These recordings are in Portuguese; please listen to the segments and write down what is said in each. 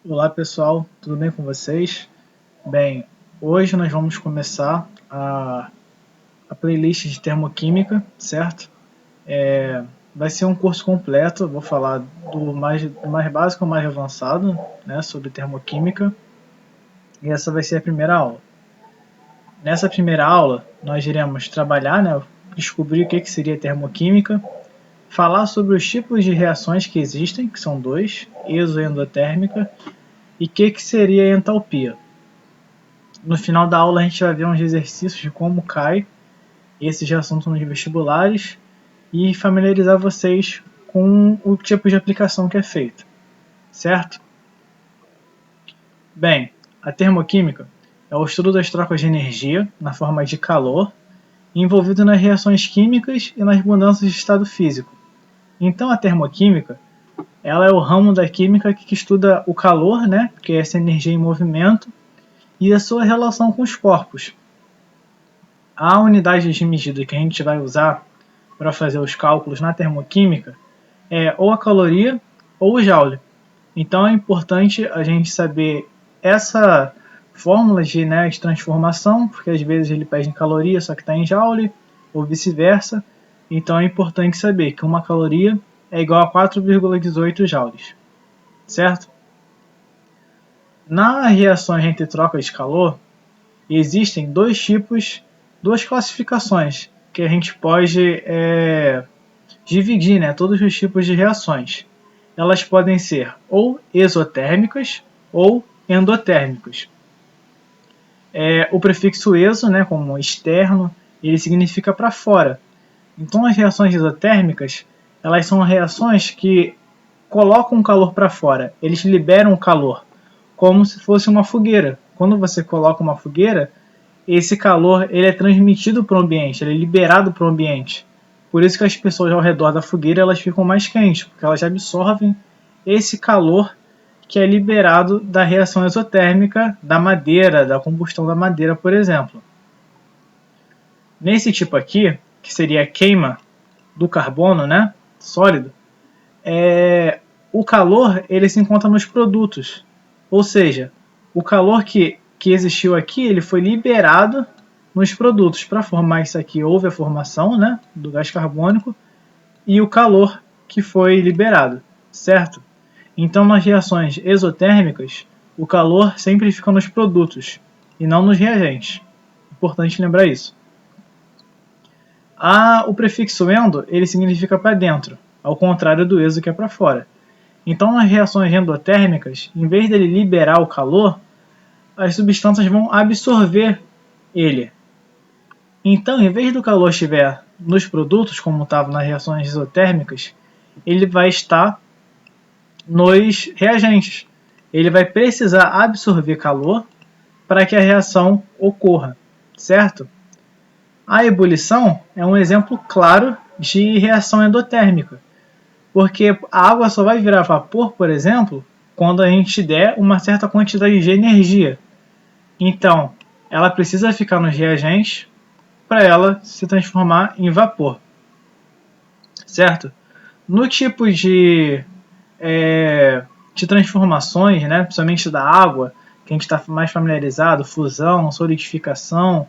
Olá pessoal, tudo bem com vocês? Bem, hoje nós vamos começar a playlist de termoquímica, certo? Vai ser um curso completo, vou falar do mais básico ao mais avançado, né, sobre termoquímica, e essa vai ser a primeira aula. Nessa primeira aula, nós iremos trabalhar, né, descobrir o que seria termoquímica, falar sobre os tipos de reações que existem, que são dois, exo e endotérmica, e o que seria a entalpia. No final da aula a gente vai ver uns exercícios de como cai esses assuntos nos vestibulares e familiarizar vocês com o tipo de aplicação que é feito, certo? Bem, a termoquímica é o estudo das trocas de energia na forma de calor envolvido nas reações químicas e nas mudanças de estado físico. Então a termoquímica ela é o ramo da química que estuda o calor, né, que é essa energia em movimento, e a sua relação com os corpos. A unidade de medida que a gente vai usar para fazer os cálculos na termoquímica é ou a caloria ou o joule. Então é importante a gente saber essa fórmula de transformação, porque às vezes ele pede em caloria, só que está em joule, ou vice-versa. Então é importante saber que uma caloria é igual a 4,18 joules, certo? Nas reações entre trocas de calor, existem duas classificações que a gente pode dividir, né, todos os tipos de reações. Elas podem ser ou exotérmicas ou endotérmicas. O prefixo exo, né, como externo, ele significa para fora. Então as reações exotérmicas, elas são reações que colocam o calor para fora. Eles liberam o calor, como se fosse uma fogueira. Quando você coloca uma fogueira, esse calor ele é transmitido para o ambiente, ele é liberado para o ambiente. Por isso que as pessoas ao redor da fogueira elas ficam mais quentes, porque elas absorvem esse calor que é liberado da reação exotérmica da madeira, da combustão da madeira, por exemplo. Nesse tipo aqui, que seria a queima do carbono, né, sólido, o calor ele se encontra nos produtos. Ou seja, o calor que existiu aqui ele foi liberado nos produtos. Para formar isso aqui, houve a formação, né, do gás carbônico e o calor que foi liberado, certo? Então, nas reações exotérmicas, o calor sempre fica nos produtos e não nos reagentes. Importante lembrar isso. O prefixo endo ele significa para dentro, ao contrário do exo que é para fora. Então, nas reações endotérmicas, em vez dele liberar o calor, as substâncias vão absorver ele. Então, em vez do calor estiver nos produtos, como estava nas reações isotérmicas, ele vai estar nos reagentes. Ele vai precisar absorver calor para que a reação ocorra, certo? A ebulição é um exemplo claro de reação endotérmica, porque a água só vai virar vapor, por exemplo, quando a gente der uma certa quantidade de energia. Então, ela precisa ficar nos reagentes para ela se transformar em vapor, certo? No tipo de transformações, né, principalmente da água, que a gente está mais familiarizado, fusão, solidificação,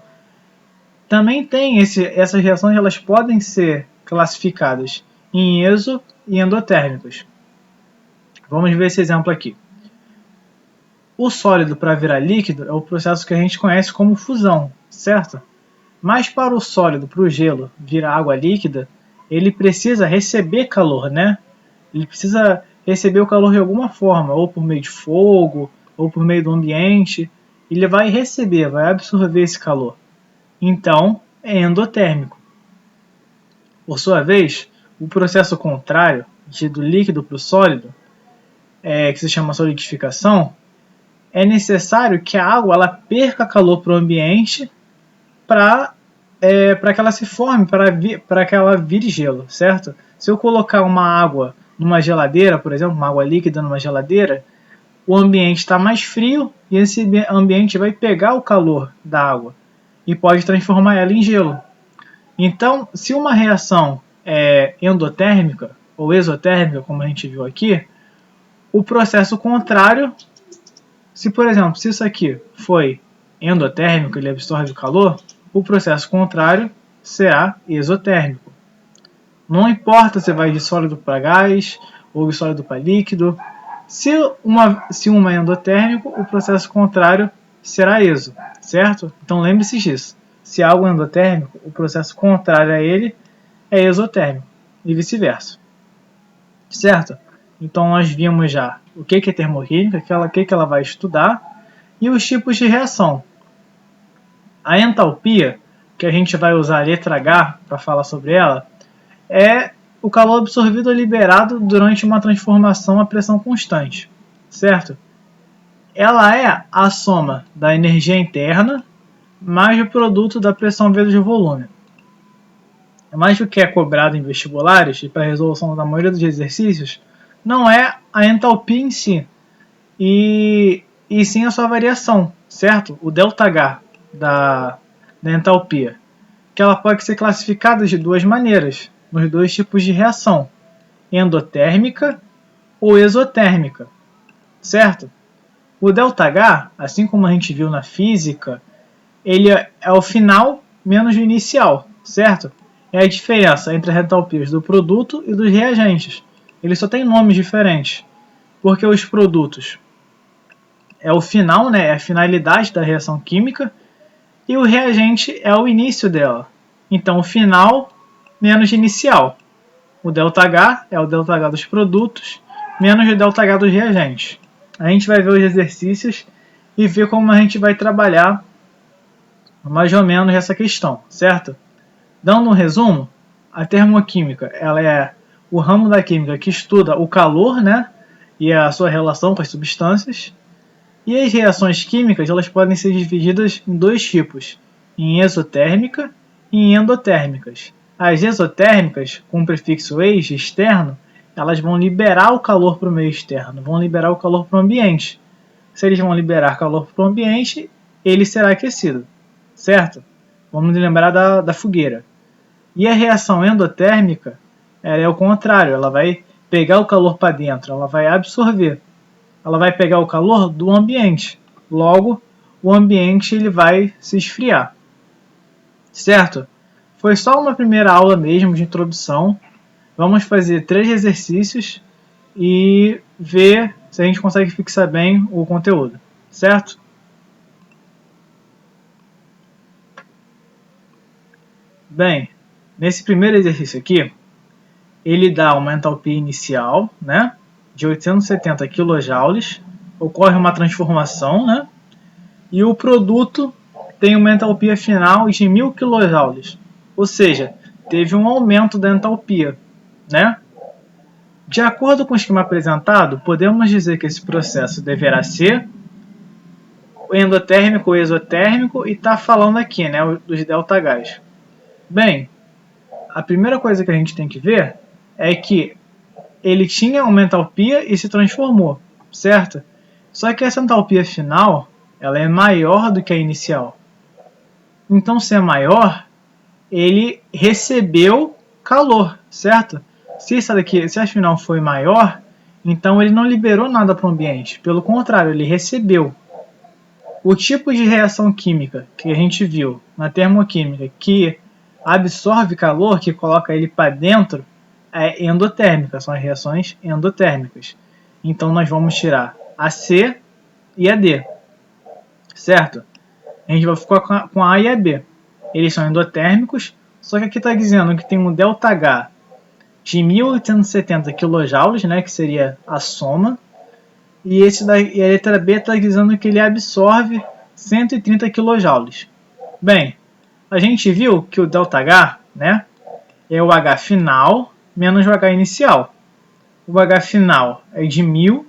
também tem essas reações, elas podem ser classificadas em exo e endotérmicas. Vamos ver esse exemplo aqui. O sólido para virar líquido é o processo que a gente conhece como fusão, certo? Mas para o sólido, para o gelo, virar água líquida, ele precisa receber calor, né? Ele precisa receber o calor de alguma forma, ou por meio de fogo, ou por meio do ambiente. Ele vai receber, vai absorver esse calor. Então, é endotérmico. Por sua vez, o processo contrário, do líquido para o sólido, que se chama solidificação, é necessário que a água ela perca calor para o ambiente para que ela se forme, para que ela vire gelo, certo? Se eu colocar uma água numa geladeira, por exemplo, uma água líquida numa geladeira, o ambiente está mais frio e esse ambiente vai pegar o calor da água e pode transformar ela em gelo. Então, se uma reação é endotérmica ou exotérmica, como a gente viu aqui, o processo contrário Se, por exemplo, se isso aqui foi endotérmico, ele absorve o calor, o processo contrário será exotérmico. Não importa se vai de sólido para gás ou de sólido para líquido. Se uma é endotérmico, o processo contrário será exo, certo? Então lembre-se disso. Se algo é endotérmico, o processo contrário a ele é exotérmico e vice-versa, certo? Então nós vimos já o que é termorrímica, o que ela vai estudar e os tipos de reação. A entalpia, que a gente vai usar a letra H para falar sobre ela, é o calor absorvido ou liberado durante uma transformação a pressão constante, certo? Ela é a soma da energia interna mais o produto da pressão vezes o volume. Mas o que é cobrado em vestibulares e para a resolução da maioria dos exercícios não é a entalpia em si, e sim a sua variação, certo? O ΔH da entalpia, que ela pode ser classificada de duas maneiras, nos dois tipos de reação, endotérmica ou exotérmica, certo? O ΔH, assim como a gente viu na física, ele é o final menos o inicial, certo? É a diferença entre as entalpias do produto e dos reagentes. Eles só têm nomes diferentes, porque os produtos é o final, né, é a finalidade da reação química, e o reagente é o início dela. Então, o final menos inicial. O ΔH é o ΔH dos produtos menos o ΔH dos reagentes. A gente vai ver os exercícios e ver como a gente vai trabalhar mais ou menos essa questão, certo? Dando um resumo, a termoquímica ela é o ramo da química que estuda o calor, né, e a sua relação com as substâncias. E as reações químicas elas podem ser divididas em dois tipos, em exotérmica e em endotérmicas. As exotérmicas, com o prefixo ex, externo, elas vão liberar o calor para o meio externo, vão liberar o calor para o ambiente. Se eles vão liberar calor para o ambiente, ele será aquecido, certo? Vamos lembrar da fogueira. E a reação endotérmica ela é o contrário, ela vai pegar o calor para dentro, ela vai absorver. Ela vai pegar o calor do ambiente. Logo, o ambiente ele vai se esfriar. Certo? Foi só uma primeira aula mesmo de introdução. Vamos fazer 3 exercícios e ver se a gente consegue fixar bem o conteúdo. Certo? Bem, nesse primeiro exercício aqui, ele dá uma entalpia inicial, né, de 870 kJ, ocorre uma transformação, né, e o produto tem uma entalpia final de 1000 kJ, ou seja, teve um aumento da entalpia, né? De acordo com o esquema apresentado, podemos dizer que esse processo deverá ser endotérmico ou exotérmico, e está falando aqui, né, dos ΔHs. Bem, a primeira coisa que a gente tem que ver é que ele tinha uma entalpia e se transformou, certo? Só que essa entalpia final ela é maior do que a inicial. Então, se é maior, ele recebeu calor, certo? Se a final foi maior, então ele não liberou nada para o ambiente. Pelo contrário, ele recebeu. O tipo de reação química que a gente viu na termoquímica que absorve calor, que coloca ele para dentro, é endotérmica, são as reações endotérmicas. Então nós vamos tirar a C e a D, certo? A gente vai ficar com a A e a B. Eles são endotérmicos, só que aqui está dizendo que tem um ΔH de 1870 kJ, né, que seria a soma, e a letra B está dizendo que ele absorve 130 kJ. Bem, a gente viu que o ΔH, né, é o H final menos o H inicial. O H final é de 1000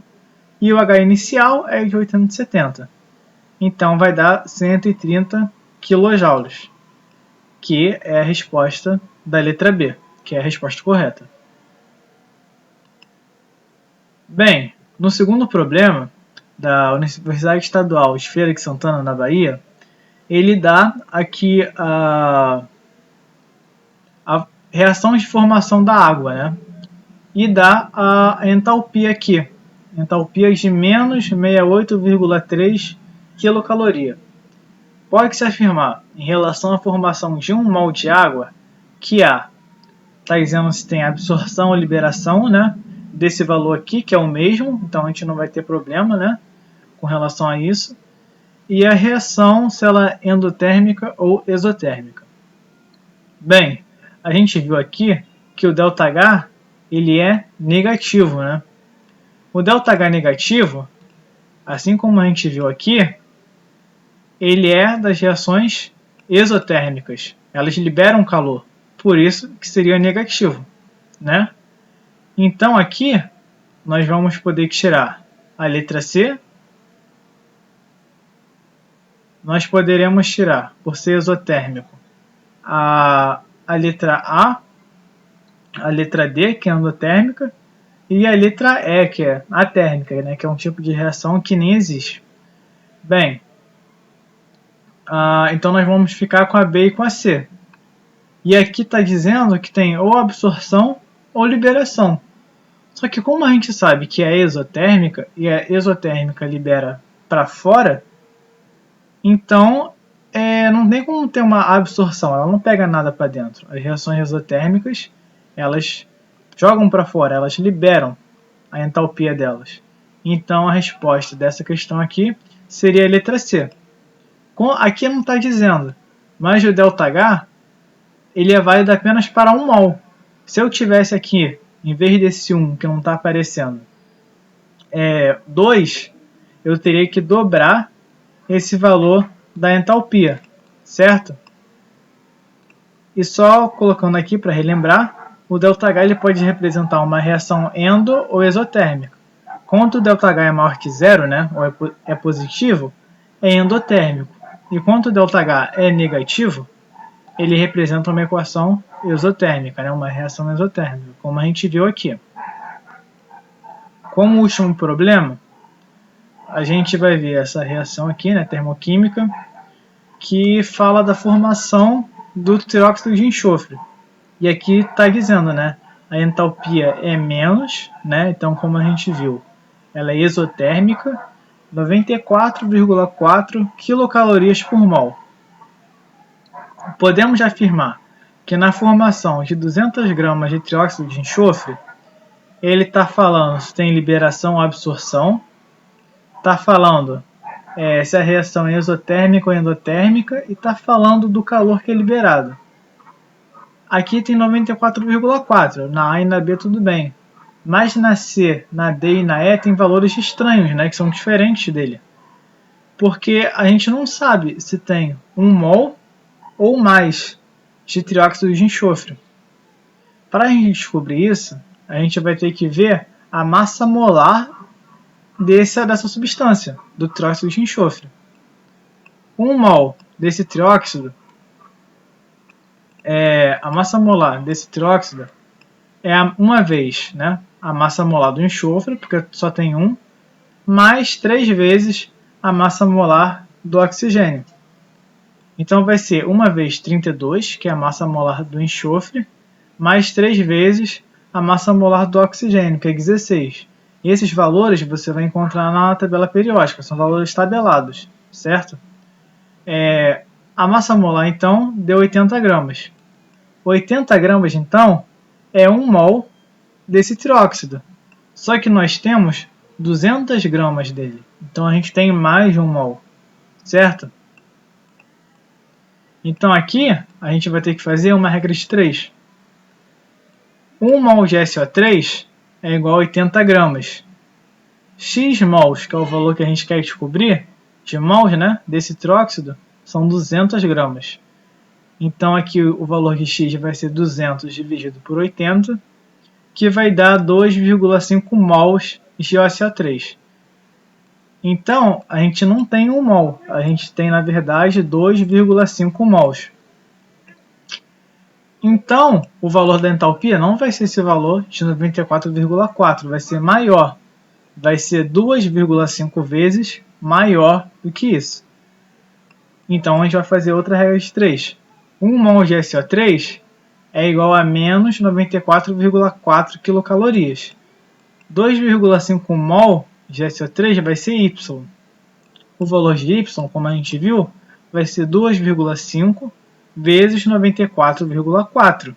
e o H inicial é de 870. Então vai dar 130 kJ, que é a resposta da letra B, que é a resposta correta. Bem, no segundo problema da Universidade Estadual de Feira de Santana, na Bahia, ele dá aqui a reação de formação da água, né? E dá a entalpia aqui, entalpias de menos 68,3 quilocaloria. Pode-se afirmar, em relação à formação de 1 mol de água, que está dizendo se tem absorção ou liberação, né, desse valor aqui, que é o mesmo, então a gente não vai ter problema, né, com relação a isso. E a reação, se ela é endotérmica ou exotérmica. Bem, a gente viu aqui que o ΔH ele é negativo, né? O ΔH negativo, assim como a gente viu aqui, ele é das reações exotérmicas. Elas liberam calor, por isso que seria negativo, né? Então aqui nós vamos poder tirar a letra C. Nós poderemos tirar, por ser exotérmico, a letra A, a letra D, que é endotérmica, e a letra E, que é atérmica, né, que é um tipo de reação que nem existe. Bem, então nós vamos ficar com a B e com a C. E aqui está dizendo que tem ou absorção ou liberação. Só que como a gente sabe que é exotérmica, e a exotérmica libera para fora, então não tem como ter uma absorção, ela não pega nada para dentro. As reações exotérmicas, elas jogam para fora, elas liberam a entalpia delas. Então a resposta dessa questão aqui seria a letra C. Aqui não está dizendo, mas o ΔH ele é válido apenas para 1 mol. Se eu tivesse aqui, em vez desse 1 que não está aparecendo, 2, eu teria que dobrar esse valor da entalpia, certo? E só colocando aqui para relembrar, o ΔH ele pode representar uma reação endo ou exotérmica. Quando o ΔH é maior que 0, né, ou é positivo, é endotérmico. E quando o ΔH é negativo, ele representa uma equação exotérmica, né, uma reação exotérmica, como a gente viu aqui. Como último problema, a gente vai ver essa reação aqui, né, termoquímica, que fala da formação do trióxido de enxofre. E aqui está dizendo, né, a entalpia é menos, né, então como a gente viu, ela é exotérmica, 94,4 quilocalorias por mol. Podemos afirmar que na formação de 200 gramas de trióxido de enxofre, ele está falando se tem liberação ou absorção, está falando se a reação é exotérmica ou endotérmica e está falando do calor que é liberado. Aqui tem 94,4, na A e na B tudo bem, mas na C, na D e na E tem valores estranhos, né, que são diferentes dele. Porque a gente não sabe se tem 1 mol ou mais de trióxido de enxofre. Para a gente descobrir isso, a gente vai ter que ver a massa molar dessa substância, do trióxido de enxofre. 1 mol desse trióxido, a massa molar desse trióxido é uma vez, né, a massa molar do enxofre, porque só tem 1, mais 3 vezes a massa molar do oxigênio. Então vai ser 1 vezes 32, que é a massa molar do enxofre, mais 3 vezes a massa molar do oxigênio, que é 16. E esses valores você vai encontrar na tabela periódica, são valores tabelados, certo? A massa molar, então, deu 80 gramas. 80 gramas, então, é 1 mol desse trióxido. Só que nós temos 200 gramas dele. Então a gente tem mais de 1 mol, certo? Então aqui a gente vai ter que fazer uma regra de 3. 1 mol de SO3 é igual a 80 gramas. X mols, que é o valor que a gente quer descobrir, de mols, né, desse trióxido, são 200 gramas. Então aqui o valor de X vai ser 200 dividido por 80, que vai dar 2,5 mols de OCO3. Então, a gente não tem 1 mol, a gente tem, na verdade, 2,5 mols. Então, o valor da entalpia não vai ser esse valor de 94,4, vai ser maior. Vai ser 2,5 vezes maior do que isso. Então, a gente vai fazer outra regra de 3. 1 mol de SO3 é igual a menos 94,4 quilocalorias. 2,5 mol de SO3 vai ser Y. O valor de Y, como a gente viu, vai ser 2,5 vezes 94,4,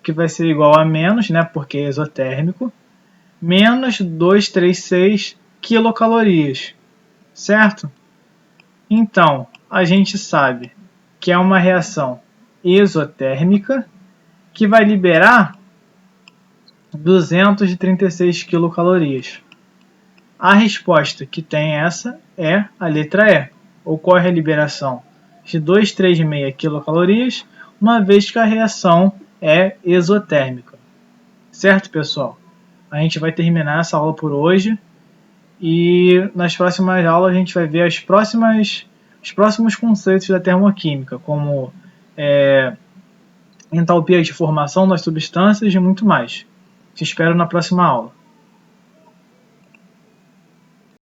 que vai ser igual a menos, né, porque é exotérmico, menos 236 quilocalorias, certo? Então, a gente sabe que é uma reação exotérmica que vai liberar 236 quilocalorias. A resposta que tem essa é a letra E. Ocorre a liberação de 236 quilocalorias, uma vez que a reação é exotérmica. Certo, pessoal? A gente vai terminar essa aula por hoje e nas próximas aulas a gente vai ver os próximos conceitos da termoquímica, como entalpia de formação das substâncias e muito mais. Te espero na próxima aula.